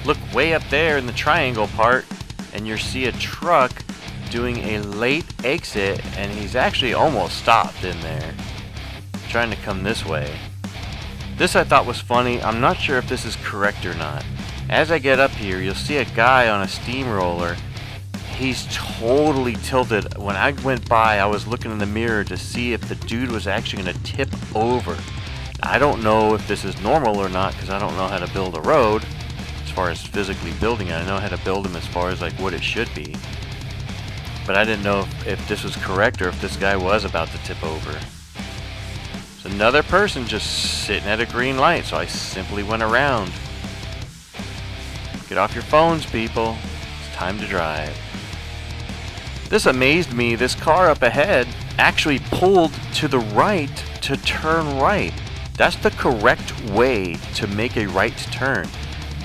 look way up there in the triangle part, and you see a truck doing a late exit, and he's actually almost stopped in there, trying to come this way. This I thought was funny. I'm not sure if this is correct or not. As I get up here, you'll see a guy on a steamroller. He's totally tilted. When I went by, I was looking in the mirror to see if the dude was actually going to tip over. I don't know if this is normal or not, because I don't know how to build a road as far as physically building it. I know how to build them as far as like what it should be. But I didn't know if this was correct or if this guy was about to tip over. There's another person just sitting at a green light, so I simply went around. Get off your phones, people. It's time to drive. This amazed me. This car up ahead actually pulled to the right to turn right. That's the correct way to make a right turn.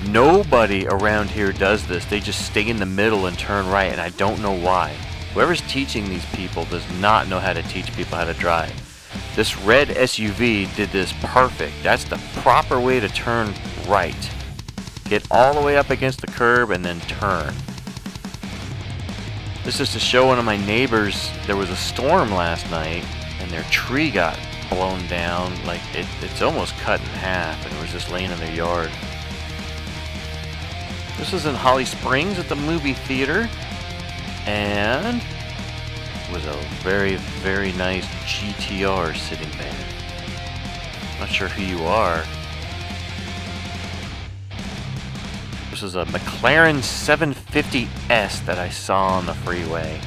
Nobody around here does this. They just stay in the middle and turn right, and I don't know why. Whoever's teaching these people does not know how to teach people how to drive. This red SUV did this perfect. That's the proper way to turn right. Get all the way up against the curb and then turn. This is to show one of my neighbors. There was a storm last night, and their tree got blown down. Like it's almost cut in half, and it was just laying in their yard. This is in Holly Springs at the movie theater, and it was a very, very nice GTR sitting there. Not sure who you are. This is a McLaren 750S that I saw on the freeway.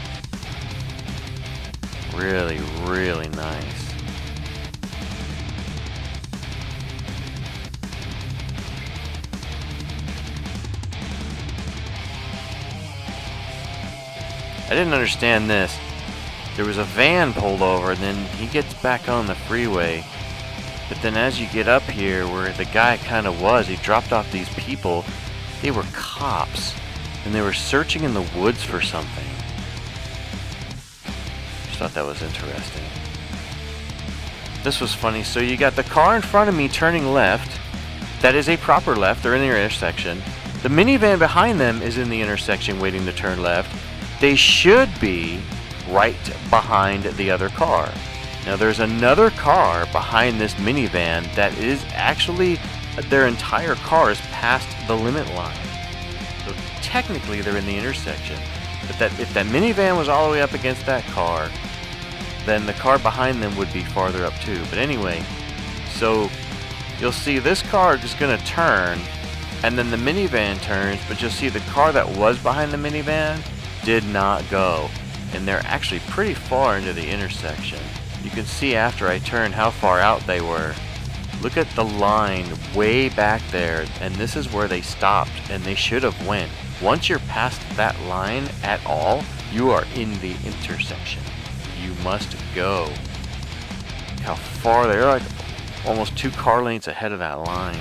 Really, really nice. I didn't understand this. There was a van pulled over, and then he gets back on the freeway. But then as you get up here, where the guy kind of was, he dropped off these people. They were cops, and they were searching in the woods for something. Just thought that was interesting. This was funny. So you got the car in front of me turning left. That is a proper left. They're in the intersection. The minivan behind them is in the intersection waiting to turn left. They should be right behind the other car. Now there's another car behind this minivan that is actually, their entire car is past the limit line. So technically they're in the intersection. But if that minivan was all the way up against that car, then the car behind them would be farther up too. But anyway, so you'll see this car is going to turn, and then the minivan turns, but you'll see the car that was behind the minivan did not go, and they're actually pretty far into the intersection. You can see after I turned how far out they were. Look at the line way back there, and this is where they stopped, and they should have went. Once you're past that line at all, you are in the intersection. You must go. Look how far they're like almost 2 car lengths ahead of that line.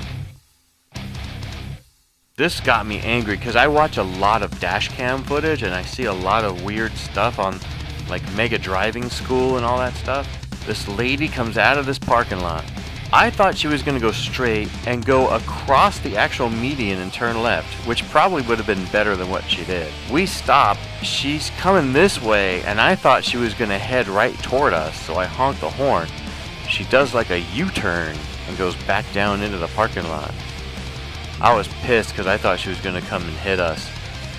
This got me angry because I watch a lot of dash cam footage, and I see a lot of weird stuff on like Mega Driving School and all that stuff. This lady comes out of this parking lot. I thought she was going to go straight and go across the actual median and turn left, which probably would have been better than what she did. We stopped. She's coming this way, and I thought she was going to head right toward us, so I honked the horn. She does like a U-turn and goes back down into the parking lot. I was pissed because I thought she was going to come and hit us.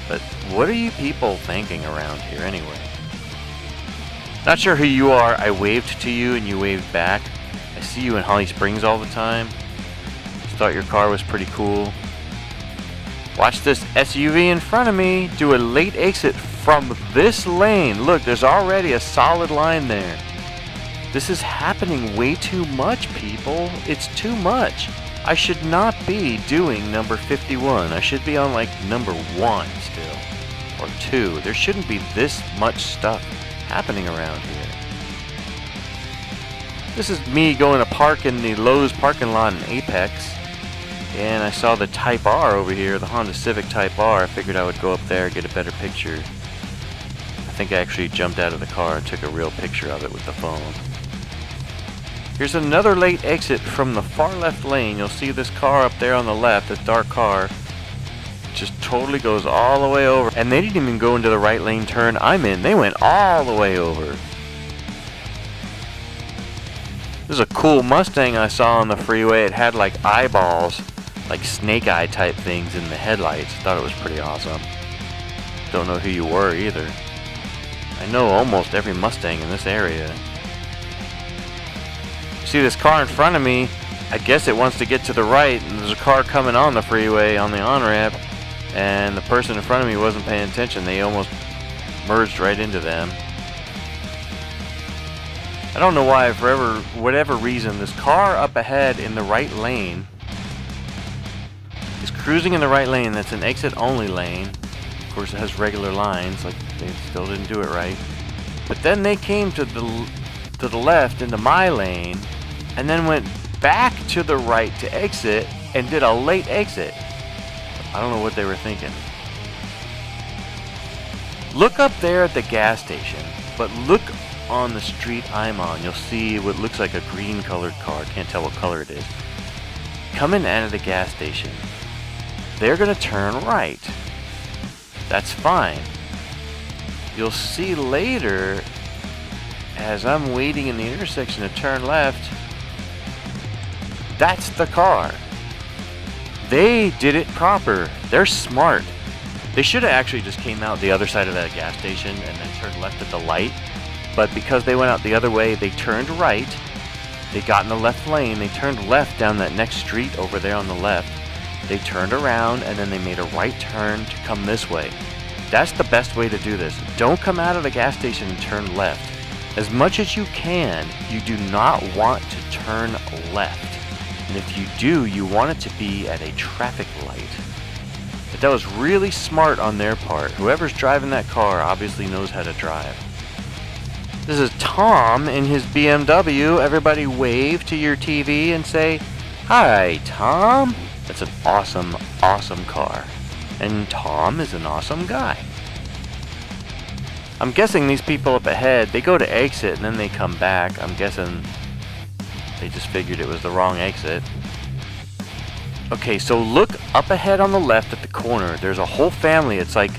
But what are you people thinking around here anyway? Not sure who you are. I waved to you and you waved back. I see you in Holly Springs all the time. Just thought your car was pretty cool. Watch this SUV in front of me do a late exit from this lane. Look, there's already a solid line there. This is happening way too much, people. It's too much. I should not be doing number 51. I should be on like number 1 still. Or 2. There shouldn't be this much stuff happening around here. This is me going to park in the Lowe's parking lot in Apex. And I saw the Type R over here, the Honda Civic Type R. I figured I would go up there and get a better picture. I think I actually jumped out of the car and took a real picture of it with the phone. Here's another late exit from the far left lane. You'll see this car up there on the left, this dark car. Just totally goes all the way over. And they didn't even go into the right lane turn I'm in. They went all the way over. This is a cool Mustang I saw on the freeway. It had like eyeballs, like snake eye type things in the headlights. Thought it was pretty awesome. Don't know who you were either. I know almost every Mustang in this area. See this car in front of me? I guess it wants to get to the right, and there's a car coming on the freeway on the on-ramp, and the person in front of me wasn't paying attention. They almost merged right into them. I don't know why, for whatever reason, this car up ahead in the right lane is cruising in the right lane. That's an exit-only lane. Of course, it has regular lines, like they still didn't do it right. But then they came to the left into my lane, and then went back to the right to exit and did a late exit. I don't know what they were thinking. Look up there at the gas station, but look on the street I'm on. You'll see what looks like a green colored car. Can't tell what color it is. Coming out of the gas station. They're gonna turn right. That's fine. You'll see later, as I'm waiting in the intersection to turn left, that's the car. They did it proper. They're smart. They should have actually just came out the other side of that gas station and then turned left at the light. But because they went out the other way, they turned right. They got in the left lane. They turned left down that next street over there on the left. They turned around and then they made a right turn to come this way. That's the best way to do this. Don't come out of the gas station and turn left. As much as you can, you do not want to turn left. And if you do, you want it to be at a traffic light. But that was really smart on their part. Whoever's driving that car obviously knows how to drive. This is Tom in his BMW. Everybody wave to your TV and say, "Hi, Tom." That's an awesome, awesome car. And Tom is an awesome guy. I'm guessing these people up ahead, they go to exit and then they come back. I'm guessing they just figured it was the wrong exit. Okay, so look up ahead on the left at the corner. There's a whole family. It's like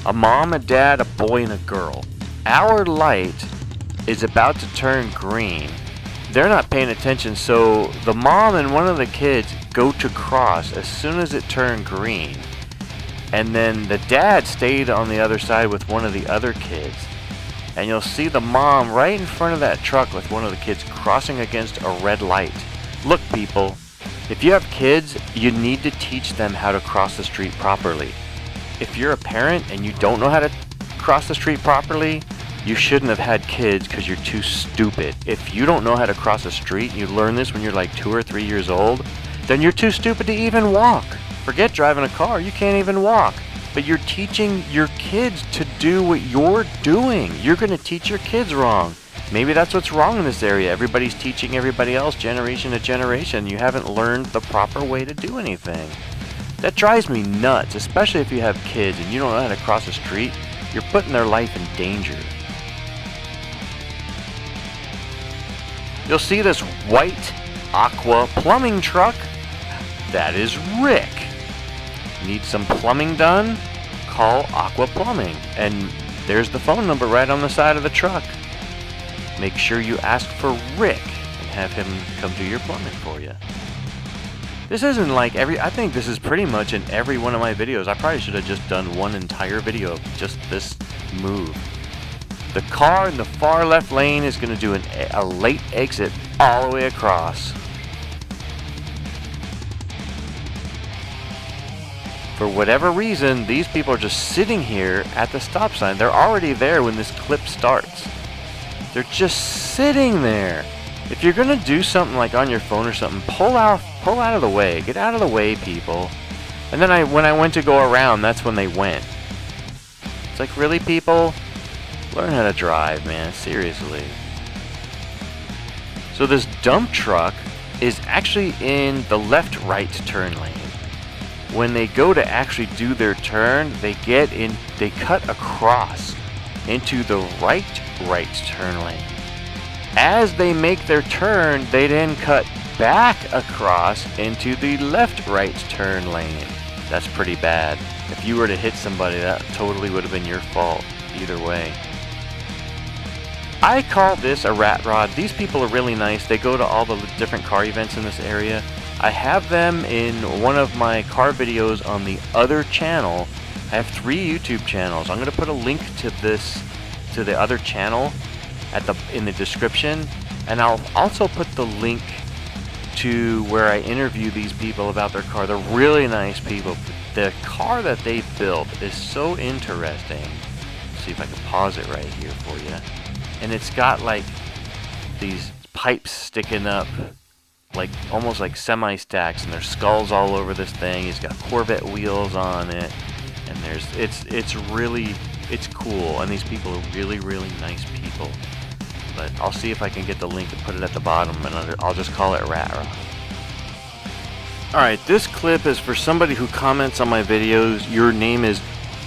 a mom, a dad, a boy, and a girl. Our light is about to turn green. They're not paying attention, so the mom and one of the kids go to cross as soon as it turned green. And then the dad stayed on the other side with one of the other kids. And you'll see the mom right in front of that truck with one of the kids crossing against a red light. Look, people, if you have kids, you need to teach them how to cross the street properly. If you're a parent and you don't know how to cross the street properly, you shouldn't have had kids because you're too stupid. If you don't know how to cross a street, you learn this when you're like 2 or 3 years old, then you're too stupid to even walk. Forget driving a car, you can't even walk. But you're teaching your kids to do what you're doing. You're going to teach your kids wrong. Maybe that's what's wrong in this area. Everybody's teaching everybody else generation to generation. You haven't learned the proper way to do anything. That drives me nuts, especially if you have kids and you don't know how to cross a street. You're putting their life in danger. You'll see this white aqua plumbing truck. That is Rick. Need some plumbing done? Call Aqua Plumbing. And there's the phone number right on the side of the truck. Make sure you ask for Rick and have him come do your plumbing for you. This isn't like I think this is pretty much in every one of my videos. I probably should have just done one entire video of just this move. The car in the far left lane is going to do a late exit all the way across. For whatever reason, these people are just sitting here at the stop sign. They're already there when this clip starts. They're just sitting there. If you're gonna do something like on your phone or something, pull out of the way. Get out of the way, people. And then when I went to go around, that's when they went. It's like, really, people? Learn how to drive, man. Seriously. So this dump truck is actually in the left-right turn lane. When they go to actually do their turn, they cut across into the right turn lane. As they make their turn, they then cut back across into the left turn lane. That's pretty bad. If you were to hit somebody, that totally would have been your fault either way. I call this a rat rod. These people are really nice. They go to all the different car events in this area. I have them in one of my car videos on the other channel. I have 3 YouTube channels. I'm going to put a link to the other channel in the description, and I'll also put the link to where I interview these people about their car. They're really nice people. The car that they built is so interesting. Let's see if I can pause it right here for you. And it's got like these pipes sticking up, like almost like semi-stacks, and there's skulls all over this thing. He's got Corvette wheels on it, and it's cool. And these people are really, really nice people. But I'll see if I can get the link and put it at the bottom, and I'll just call it Rat Rod. Alright, this clip is for somebody who comments on my videos. Your name is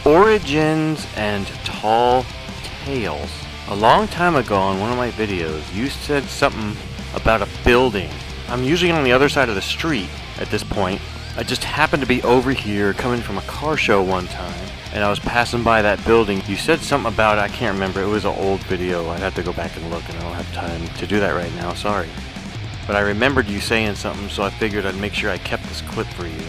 Origins and Tall Tales. A long time ago on one of my videos, you said something about a building. I'm usually on the other side of the street at this point. I just happened to be over here coming from a car show one time, and I was passing by that building. You said something about it, I can't remember. It was an old video. I'd have to go back and look, and I don't have time to do that right now, sorry. But I remembered you saying something, so I figured I'd make sure I kept this clip for you.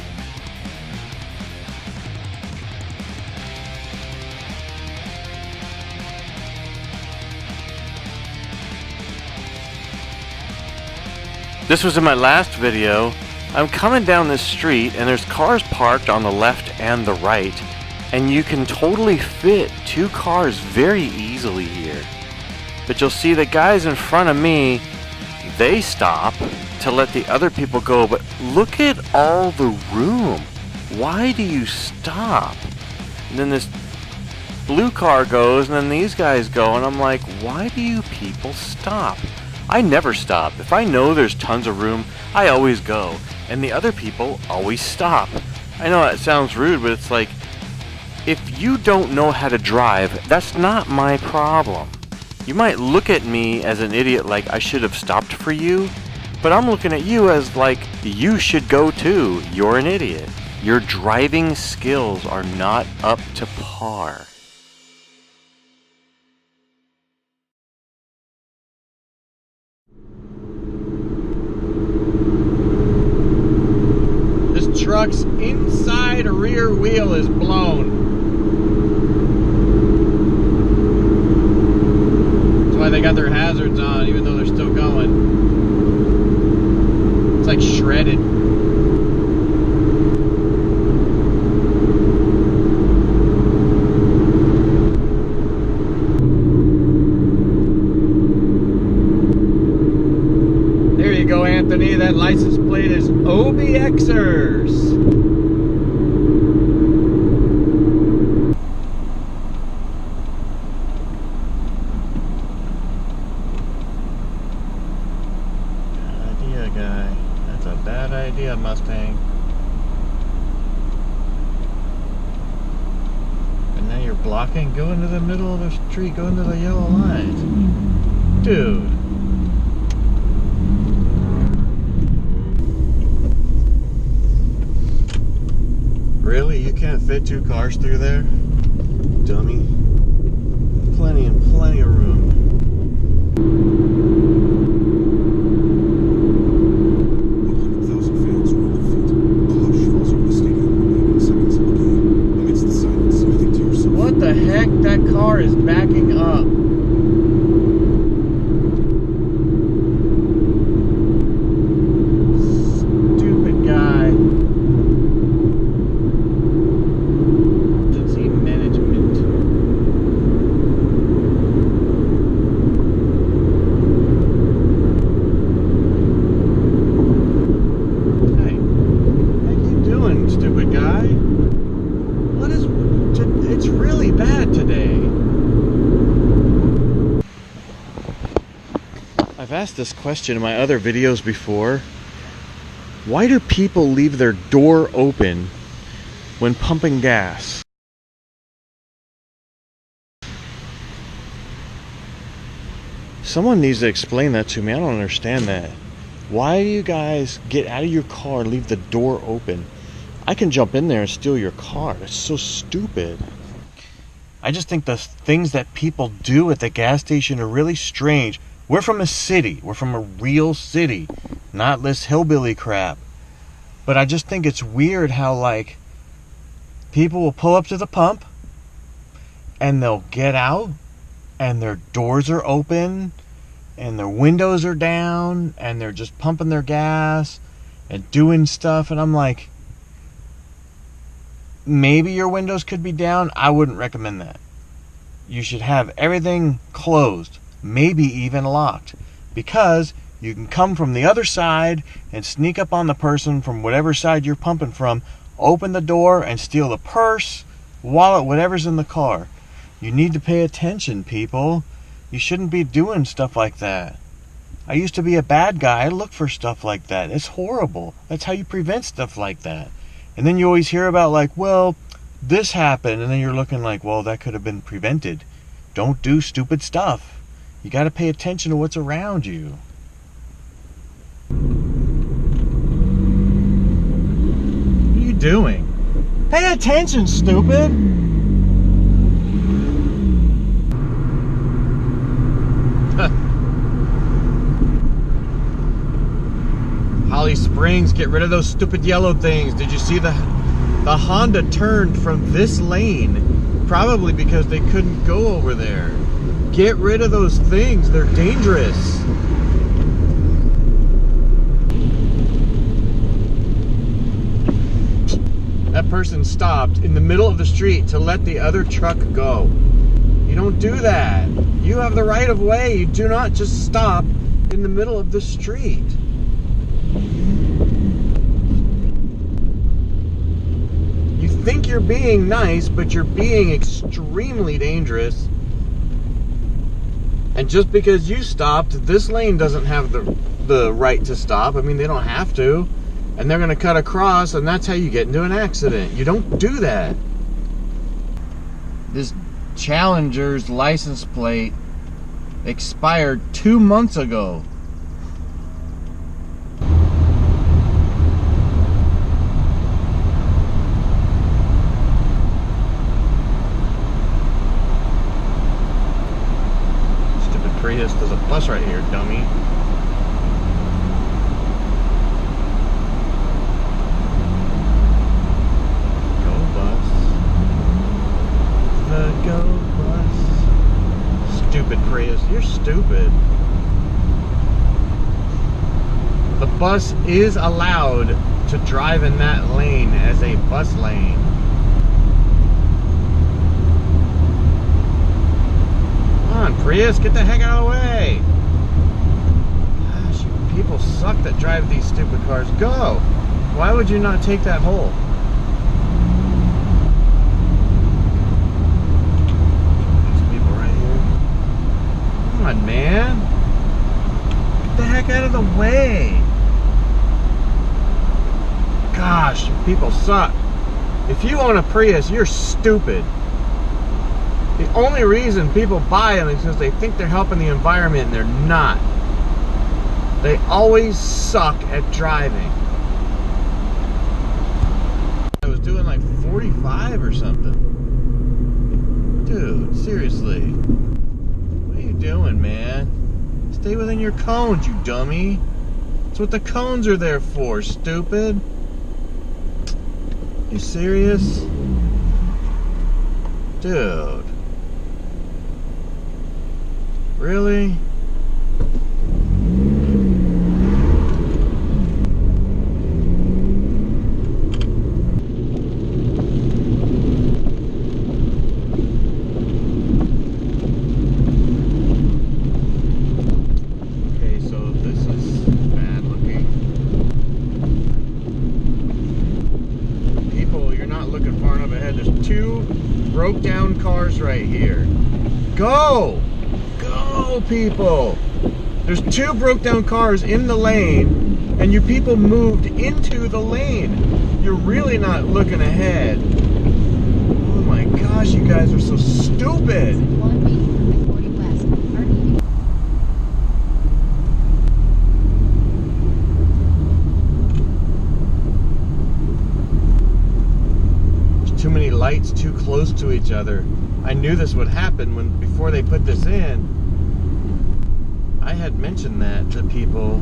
This was in my last video. I'm coming down this street and there's cars parked on the left and the right, and you can totally fit 2 cars very easily here. But you'll see the guys in front of me, they stop to let the other people go, but look at all the room. Why do you stop? And then this blue car goes, and then these guys go, and I'm like, why do you people stop? I never stop. If I know there's tons of room, I always go. And the other people always stop. I know that sounds rude, but it's like, if you don't know how to drive, that's not my problem. You might look at me as an idiot like I should have stopped for you, but I'm looking at you as like, you should go too. You're an idiot. Your driving skills are not up to par. Truck's inside rear wheel is blown. That's why they got their hazards on, even though they're still going. It's like shredded. There you go, Anthony. That license plate is OBXers. Guy. That's a bad idea, Mustang. And now you're blocking? Go into the middle of the street, go into the yellow lines. Dude. Really? You can't fit 2 cars through there? Dummy. Plenty and plenty of room. What the heck? That car is backing up. Stupid guy. Emergency management. Hey, what are you doing, stupid guy? What is... It's really bad today. I've asked this question in my other videos before. Why do people leave their door open when pumping gas? Someone needs to explain that to me. I don't understand that. Why do you guys get out of your car and leave the door open? I can jump in there and steal your car. That's so stupid. I just think the things that people do at the gas station are really strange. We're from a city. We're from a real city. Not this hillbilly crap. But I just think it's weird how, like, people will pull up to the pump and they'll get out and their doors are open and their windows are down and they're just pumping their gas and doing stuff. And I'm like, maybe your windows could be down. I wouldn't recommend that. You should have everything closed, maybe even locked, because you can come from the other side and sneak up on the person from whatever side you're pumping from, open the door and steal the purse, wallet, whatever's in the car. You need to pay attention, people. You shouldn't be doing stuff like that. I used to be a bad guy. I look for stuff like that. It's horrible. That's how you prevent stuff like that. And then you always hear about, like, well, this happened, and then you're looking like, well, that could have been prevented. Don't do stupid stuff. You got to pay attention to what's around you. What are you doing? Pay attention, stupid! Holly Springs, get rid of those stupid yellow things. Did you see the Honda turned from this lane? Probably because they couldn't go over there. Get rid of those things. They're dangerous. That person stopped in the middle of the street to let the other truck go. You don't do that. You have the right of way. You do not just stop in the middle of the street. You think you're being nice, but you're being extremely dangerous. And just because you stopped, this lane doesn't have the right to stop. I mean, they don't have to. And they're going to cut across, and that's how you get into an accident. You don't do that. This Challenger's license plate expired 2 months ago. Stupid Prius. There's a bus right here, dummy. Go bus. Stupid Prius, you're stupid. The bus is allowed to drive in that lane as a bus lane. Come on, Prius, get the heck out of the way. Gosh, you people suck that drive these stupid cars. Go! Why would you not take that hole? Come on, man. Get the heck out of the way. Gosh, people suck. If you own a Prius, you're stupid. The only reason people buy them is because they think they're helping the environment, and they're not. They always suck at driving. I was doing like 45 or something. Dude, seriously. What are you doing, man? Stay within your cones, you dummy. That's what the cones are there for, stupid. You serious? Dude. Really? Broke down cars right here. Go! Go, people! There's 2 broke down cars in the lane, and you people moved into the lane. You're really not looking ahead. Oh my gosh, you guys are so stupid! lights too close to each other. I knew this would happen before they put this in. I had mentioned that to people.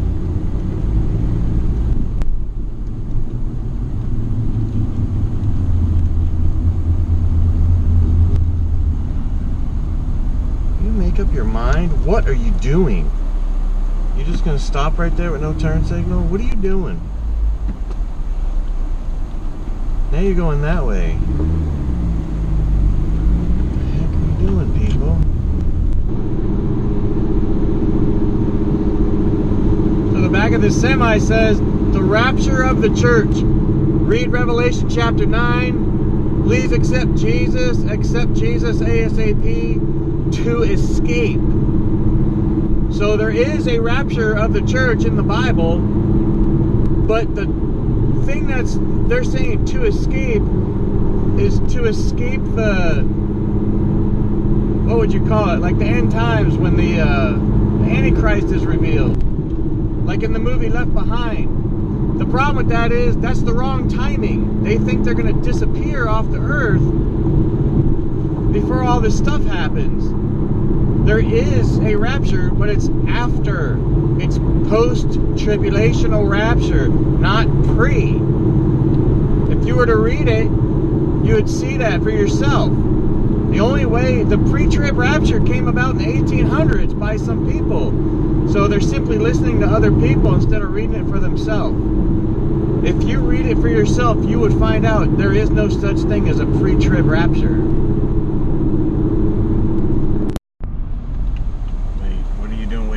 You make up your mind? What are you doing? You just gonna stop right there with no turn signal? What are you doing? Now you're going that way. What the heck are you doing, people? So the back of this semi says, the rapture of the church. Read Revelation chapter 9. Please accept Jesus ASAP to escape. So there is a rapture of the church in the Bible, but the thing they're saying to escape is to escape the, what would you call it, like the end times when the Antichrist is revealed, like in the movie Left Behind. The problem with that is that's the wrong timing. They think they're going to disappear off the earth before all this stuff happens. There is a rapture, but it's after. It's post-tribulational rapture, not pre. If you were to read it, you would see that for yourself. The only way, the pre-trib rapture came about in the 1800s by some people. So they're simply listening to other people instead of reading it for themselves. If you read it for yourself, you would find out there is no such thing as a pre-trib rapture.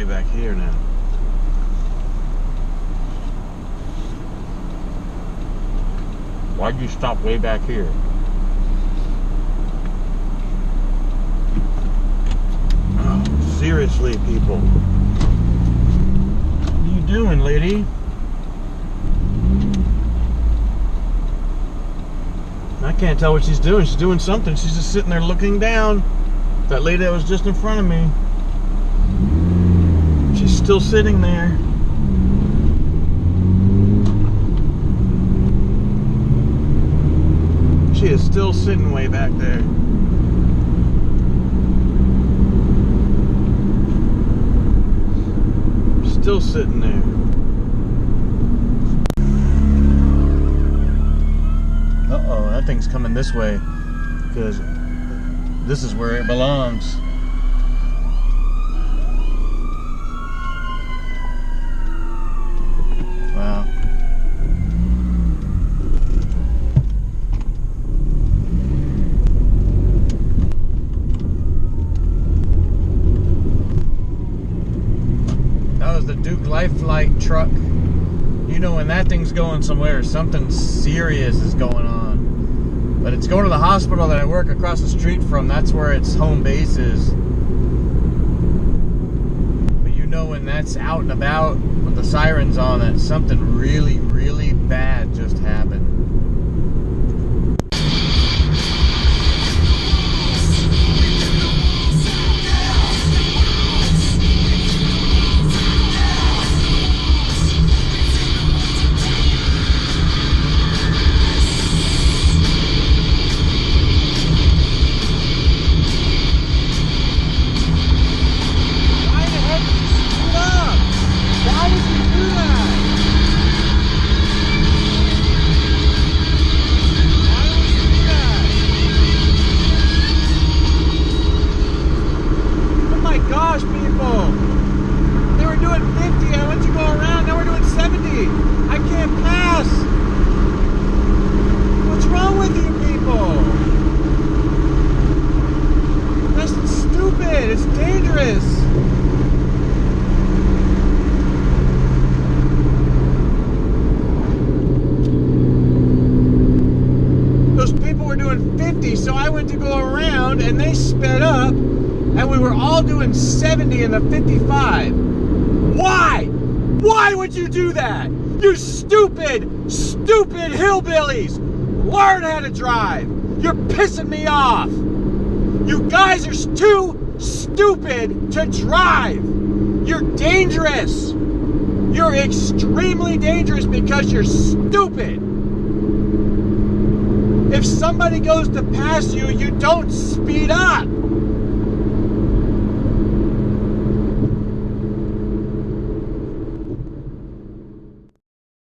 Back here now. Why'd you stop way back here? Oh, seriously, people. What are you doing, lady? I can't tell what she's doing. She's doing something. She's just sitting there looking down. That lady that was just in front of me. She's still sitting there. She is still sitting way back there. Still sitting there. Uh-oh, that thing's coming this way because this is where it belongs. Wow. That was the Duke Lifelike truck. You know when that thing's going somewhere, something serious is going on. But it's going to the hospital that I work across the street from. That's where its home base is. But you know when that's out and about with the sirens on, that something really, really bad just happened. So I went to go around and they sped up and we were all doing 70 in the 55. Why? Why would you do that? You stupid, stupid hillbillies. Learn how to drive. You're pissing me off. You guys are too stupid to drive. You're dangerous. You're extremely dangerous because you're stupid. If somebody goes to pass you, you don't speed up.